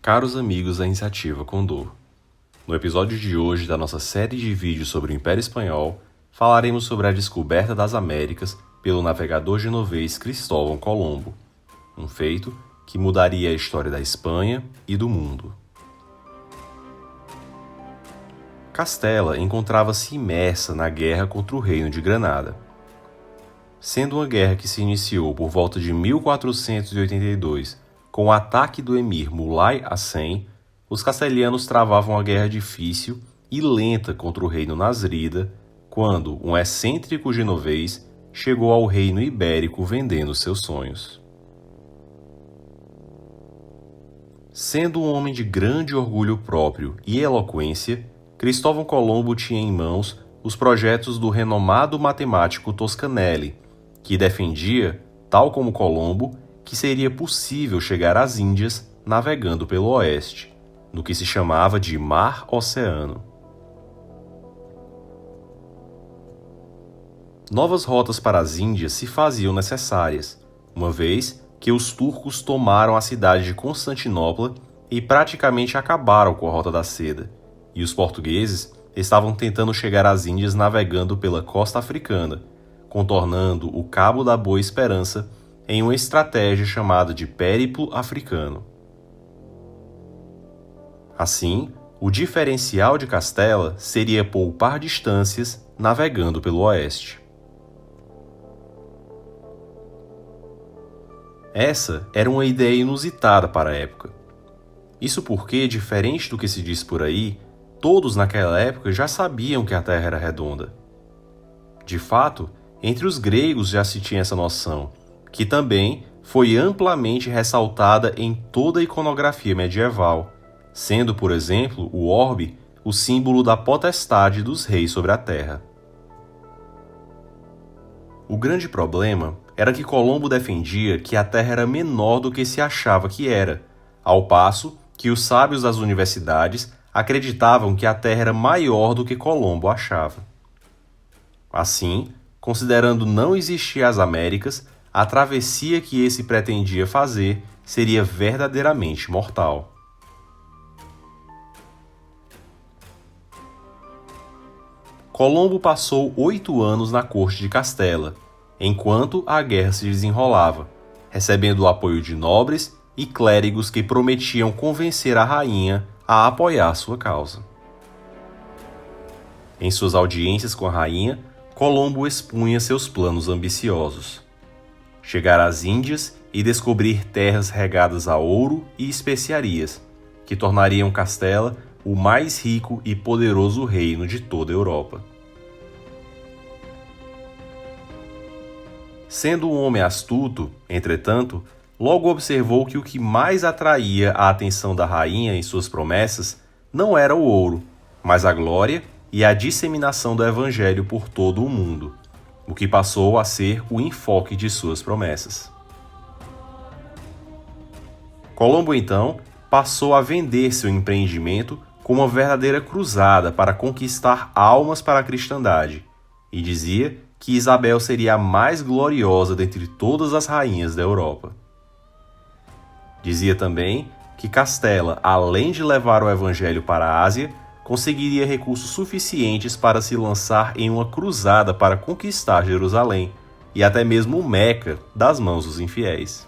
Caros amigos da Iniciativa Condor, no episódio de hoje da nossa série de vídeos sobre o Império Espanhol, falaremos sobre a descoberta das Américas pelo navegador genovês Cristóvão Colombo, um feito que mudaria a história da Espanha e do mundo. Castela encontrava-se imersa na guerra contra o Reino de Granada. Sendo uma guerra que se iniciou por volta de 1482 com o ataque do emir Mulai Hassen, os castelhanos travavam uma guerra difícil e lenta contra o reino nasrida, quando um excêntrico genovês chegou ao reino ibérico vendendo seus sonhos. Sendo um homem de grande orgulho próprio e eloquência, Cristóvão Colombo tinha em mãos os projetos do renomado matemático Toscanelli, que defendia, tal como Colombo, que seria possível chegar às Índias navegando pelo oeste, no que se chamava de Mar-Oceano. Novas rotas para as Índias se faziam necessárias, uma vez que os turcos tomaram a cidade de Constantinopla e praticamente acabaram com a Rota da Seda, e os portugueses estavam tentando chegar às Índias navegando pela costa africana, contornando o Cabo da Boa Esperança em uma estratégia chamada de Périplo Africano. Assim, o diferencial de Castela seria poupar distâncias navegando pelo oeste. Essa era uma ideia inusitada para a época. Isso porque, diferente do que se diz por aí, todos naquela época já sabiam que a Terra era redonda. De fato, entre os gregos já se tinha essa noção, que também foi amplamente ressaltada em toda a iconografia medieval, sendo, por exemplo, o orbe o símbolo da potestade dos reis sobre a terra. O grande problema era que Colombo defendia que a Terra era menor do que se achava que era, ao passo que os sábios das universidades acreditavam que a Terra era maior do que Colombo achava. Assim, considerando não existir as Américas, a travessia que esse pretendia fazer seria verdadeiramente mortal. Colombo passou 8 anos na corte de Castela, enquanto a guerra se desenrolava, recebendo o apoio de nobres e clérigos que prometiam convencer a rainha a apoiar sua causa. Em suas audiências com a rainha, Colombo expunha seus planos ambiciosos: chegar às Índias e descobrir terras regadas a ouro e especiarias, que tornariam Castela o mais rico e poderoso reino de toda a Europa. Sendo um homem astuto, entretanto, logo observou que o que mais atraía a atenção da rainha em suas promessas não era o ouro, mas a glória e a disseminação do evangelho por todo o mundo, o que passou a ser o enfoque de suas promessas. Colombo, então, passou a vender seu empreendimento como uma verdadeira cruzada para conquistar almas para a cristandade, e dizia que Isabel seria a mais gloriosa dentre todas as rainhas da Europa. Dizia também que Castela, além de levar o evangelho para a Ásia, conseguiria recursos suficientes para se lançar em uma cruzada para conquistar Jerusalém e até mesmo Meca das mãos dos infiéis.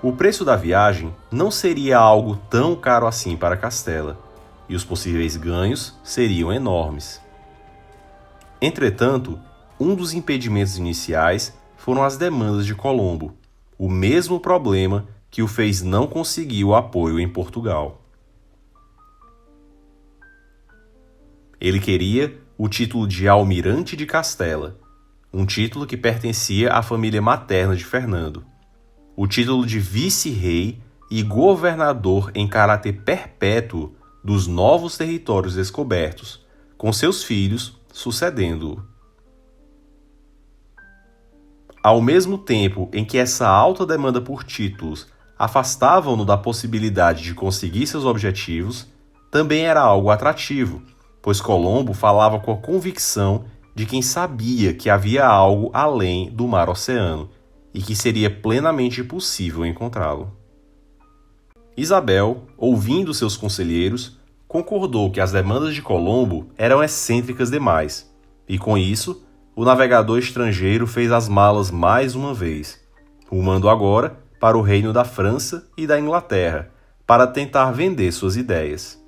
O preço da viagem não seria algo tão caro assim para Castela, e os possíveis ganhos seriam enormes. Entretanto, um dos impedimentos iniciais foram as demandas de Colombo, o mesmo problema que o fez não conseguir o apoio em Portugal. Ele queria o título de Almirante de Castela, um título que pertencia à família materna de Fernando, o título de vice-rei e governador em caráter perpétuo dos novos territórios descobertos, com seus filhos sucedendo-o. Ao mesmo tempo em que essa alta demanda por títulos afastavam-no da possibilidade de conseguir seus objetivos, também era algo atrativo, pois Colombo falava com a convicção de quem sabia que havia algo além do mar-oceano e que seria plenamente possível encontrá-lo. Isabel, ouvindo seus conselheiros, concordou que as demandas de Colombo eram excêntricas demais, e com isso, o navegador estrangeiro fez as malas mais uma vez, rumando agora para o reino da França e da Inglaterra, para tentar vender suas ideias.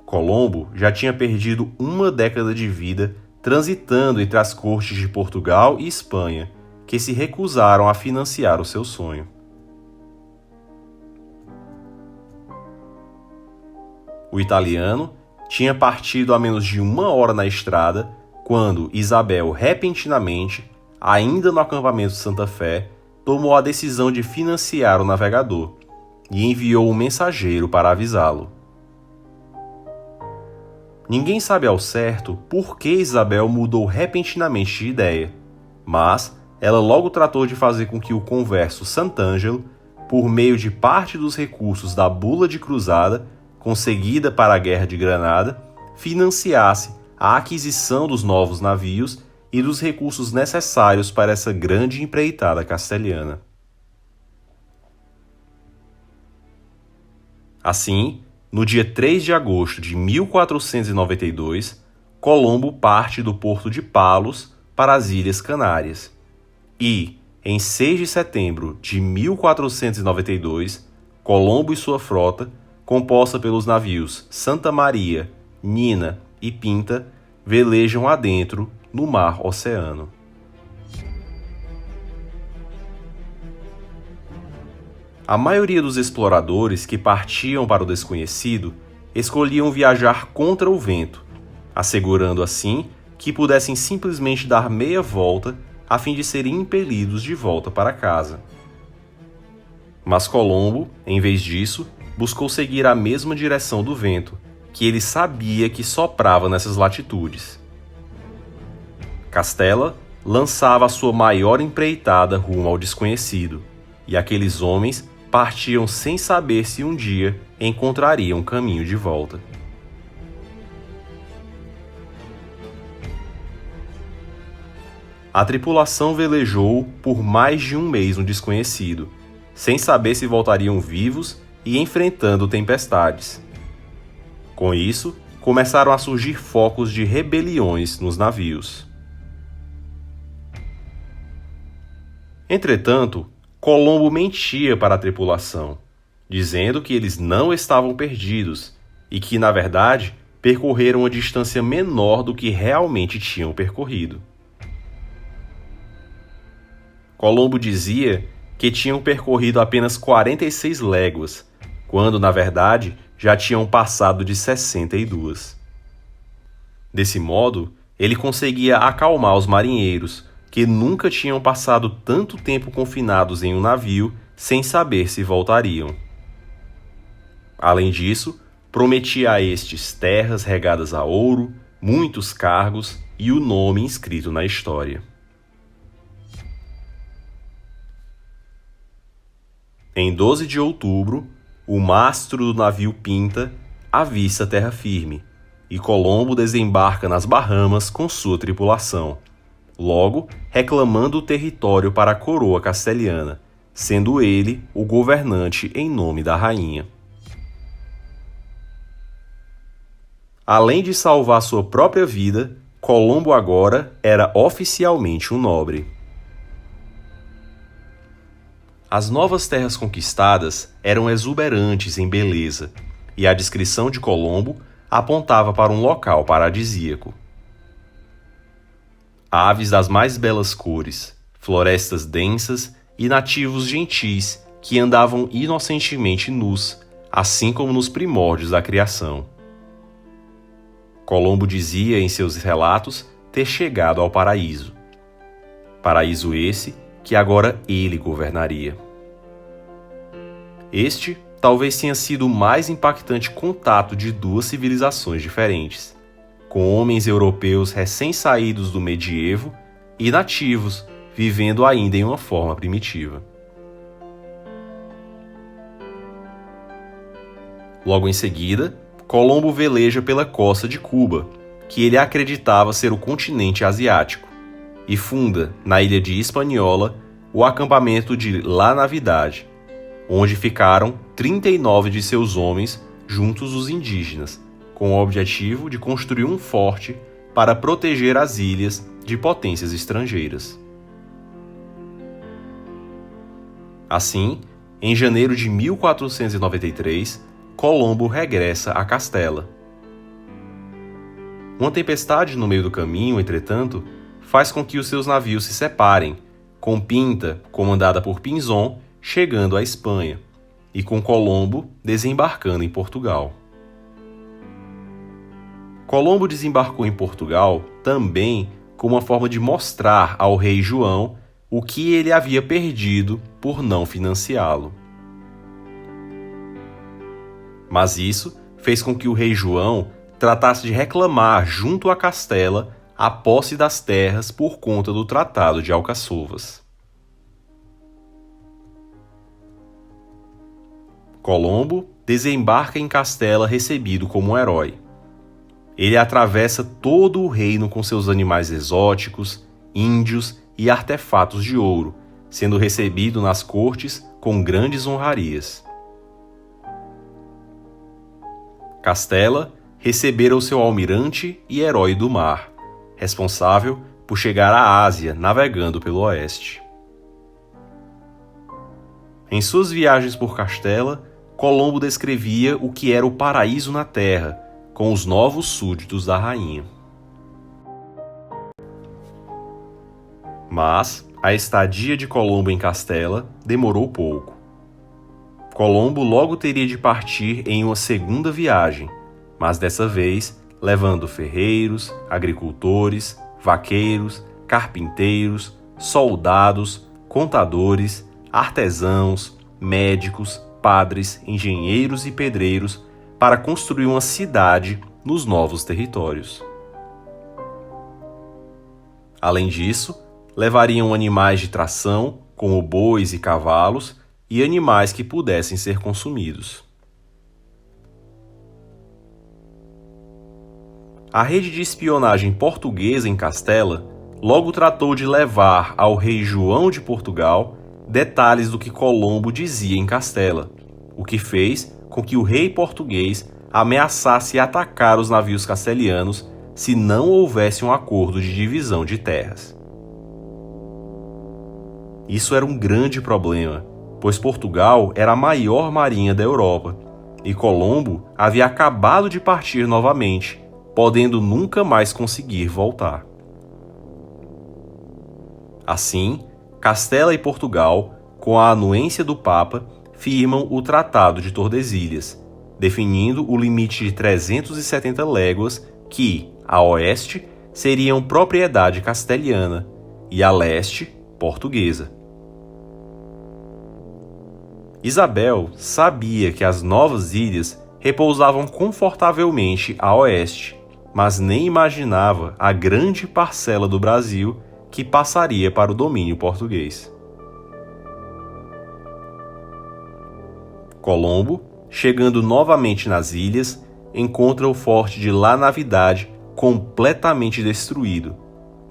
Colombo já tinha perdido uma década de vida transitando entre as cortes de Portugal e Espanha, que se recusaram a financiar o seu sonho. O italiano tinha partido há menos de uma hora na estrada quando Isabel repentinamente, ainda no acampamento Santa Fé, tomou a decisão de financiar o navegador e enviou um mensageiro para avisá-lo. Ninguém sabe ao certo por que Isabel mudou repentinamente de ideia, mas ela logo tratou de fazer com que o converso Sant'Angelo, por meio de parte dos recursos da bula de cruzada conseguida para a Guerra de Granada, financiasse a aquisição dos novos navios e dos recursos necessários para essa grande empreitada castelhana. Assim, no dia 3 de agosto de 1492, Colombo parte do porto de Palos para as Ilhas Canárias e, em 6 de setembro de 1492, Colombo e sua frota, composta pelos navios Santa Maria, Nina e Pinta, velejam adentro no Mar Oceano. A maioria dos exploradores que partiam para o desconhecido escolhiam viajar contra o vento, assegurando assim que pudessem simplesmente dar meia volta a fim de serem impelidos de volta para casa. Mas Colombo, em vez disso, buscou seguir a mesma direção do vento, que ele sabia que soprava nessas latitudes. Castela lançava a sua maior empreitada rumo ao desconhecido, e aqueles homens partiam sem saber se um dia encontrariam um caminho de volta. A tripulação velejou por mais de um mês no desconhecido, sem saber se voltariam vivos e enfrentando tempestades. Com isso, começaram a surgir focos de rebeliões nos navios. Entretanto, Colombo mentia para a tripulação, dizendo que eles não estavam perdidos e que, na verdade, percorreram uma distância menor do que realmente tinham percorrido. Colombo dizia que tinham percorrido apenas 46 léguas, quando, na verdade, já tinham passado de 62. Desse modo, ele conseguia acalmar os marinheiros, que nunca tinham passado tanto tempo confinados em um navio sem saber se voltariam. Além disso, prometia a estes terras regadas a ouro, muitos cargos e o nome inscrito na história. Em 12 de outubro, o mastro do navio Pinta avista terra firme, e Colombo desembarca nas Bahamas com sua tripulação, logo reclamando o território para a coroa castelhana, sendo ele o governante em nome da rainha. Além de salvar sua própria vida, Colombo agora era oficialmente um nobre. As novas terras conquistadas eram exuberantes em beleza, e a descrição de Colombo apontava para um local paradisíaco. Aves das mais belas cores, florestas densas e nativos gentis que andavam inocentemente nus, assim como nos primórdios da criação. Colombo dizia em seus relatos ter chegado ao paraíso. Paraíso esse que agora ele governaria. Este talvez tenha sido o mais impactante contato de duas civilizações diferentes, com homens europeus recém-saídos do medievo e nativos vivendo ainda em uma forma primitiva. Logo em seguida, Colombo veleja pela costa de Cuba, que ele acreditava ser o continente asiático, e funda, na ilha de Hispaniola, o acampamento de La Navidade, onde ficaram 39 de seus homens juntos os indígenas, com o objetivo de construir um forte para proteger as ilhas de potências estrangeiras. Assim, em janeiro de 1493, Colombo regressa a Castela. Uma tempestade no meio do caminho, entretanto, faz com que os seus navios se separem, com Pinta, comandada por Pinzon, chegando à Espanha, e com Colombo desembarcando em Portugal. Colombo desembarcou em Portugal também como uma forma de mostrar ao rei João o que ele havia perdido por não financiá-lo. Mas isso fez com que o rei João tratasse de reclamar junto a Castela a posse das terras por conta do Tratado de Alcaçovas. Colombo desembarca em Castela recebido como um herói. Ele atravessa todo o reino com seus animais exóticos, índios e artefatos de ouro, sendo recebido nas cortes com grandes honrarias. Castela recebera o seu almirante e herói do mar, responsável por chegar à Ásia navegando pelo oeste. Em suas viagens por Castela, Colombo descrevia o que era o paraíso na terra, com os novos súditos da rainha. Mas a estadia de Colombo em Castela demorou pouco. Colombo logo teria de partir em uma segunda viagem, mas dessa vez levando ferreiros, agricultores, vaqueiros, carpinteiros, soldados, contadores, artesãos, médicos, padres, engenheiros e pedreiros para construir uma cidade nos novos territórios. Além disso, levariam animais de tração, como bois e cavalos, e animais que pudessem ser consumidos. A rede de espionagem portuguesa em Castela logo tratou de levar ao rei João de Portugal detalhes do que Colombo dizia em Castela, o que fez com que o rei português ameaçasse atacar os navios castelhanos se não houvesse um acordo de divisão de terras. Isso era um grande problema, pois Portugal era a maior marinha da Europa e Colombo havia acabado de partir novamente, podendo nunca mais conseguir voltar. Assim, Castela e Portugal, com a anuência do Papa, firmam o Tratado de Tordesilhas, definindo o limite de 370 léguas que, a oeste, seriam propriedade castelhana e a leste, portuguesa. Isabel sabia que as novas ilhas repousavam confortavelmente a oeste, mas nem imaginava a grande parcela do Brasil que passaria para o domínio português. Colombo, chegando novamente nas ilhas, encontra o forte de La Navidade completamente destruído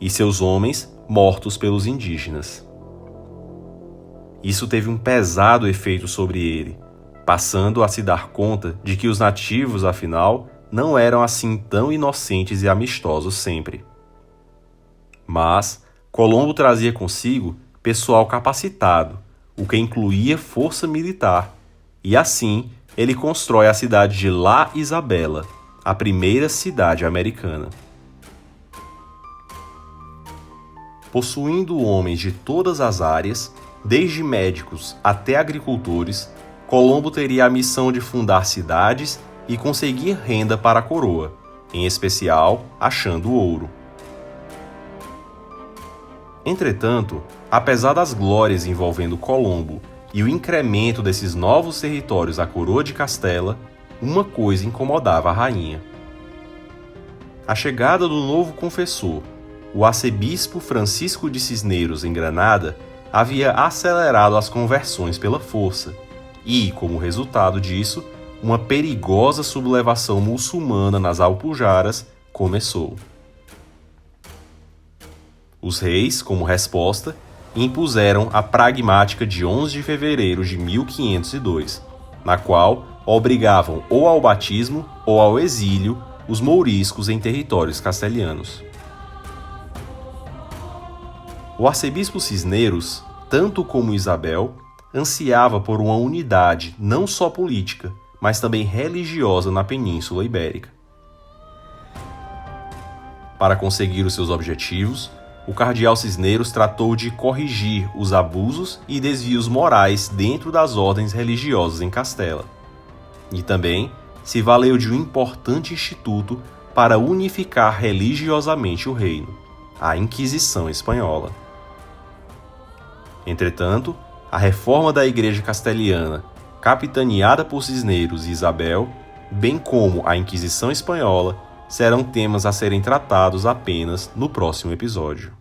e seus homens mortos pelos indígenas. Isso teve um pesado efeito sobre ele, passando a se dar conta de que os nativos, afinal, não eram assim tão inocentes e amistosos sempre. Mas Colombo trazia consigo pessoal capacitado, o que incluía força militar, e assim ele constrói a cidade de La Isabela, a primeira cidade americana. Possuindo homens de todas as áreas, desde médicos até agricultores, Colombo teria a missão de fundar cidades e conseguir renda para a coroa, em especial achando ouro. Entretanto, apesar das glórias envolvendo Colombo e o incremento desses novos territórios à coroa de Castela, uma coisa incomodava a rainha. A chegada do novo confessor, o arcebispo Francisco de Cisneros em Granada, havia acelerado as conversões pela força e, como resultado disso, uma perigosa sublevação muçulmana nas Alpujarras começou. Os reis, como resposta, impuseram a pragmática de 11 de fevereiro de 1502, na qual obrigavam ou ao batismo ou ao exílio os mouriscos em territórios castelhanos. O arcebispo Cisneros, tanto como Isabel, ansiava por uma unidade não só política, mas também religiosa na Península Ibérica. Para conseguir os seus objetivos, o cardeal Cisneros tratou de corrigir os abusos e desvios morais dentro das ordens religiosas em Castela. E também se valeu de um importante instituto para unificar religiosamente o reino, a Inquisição Espanhola. Entretanto, a reforma da Igreja Castelhana, capitaneada por Cisneros e Isabel, bem como a Inquisição Espanhola, serão temas a serem tratados apenas no próximo episódio.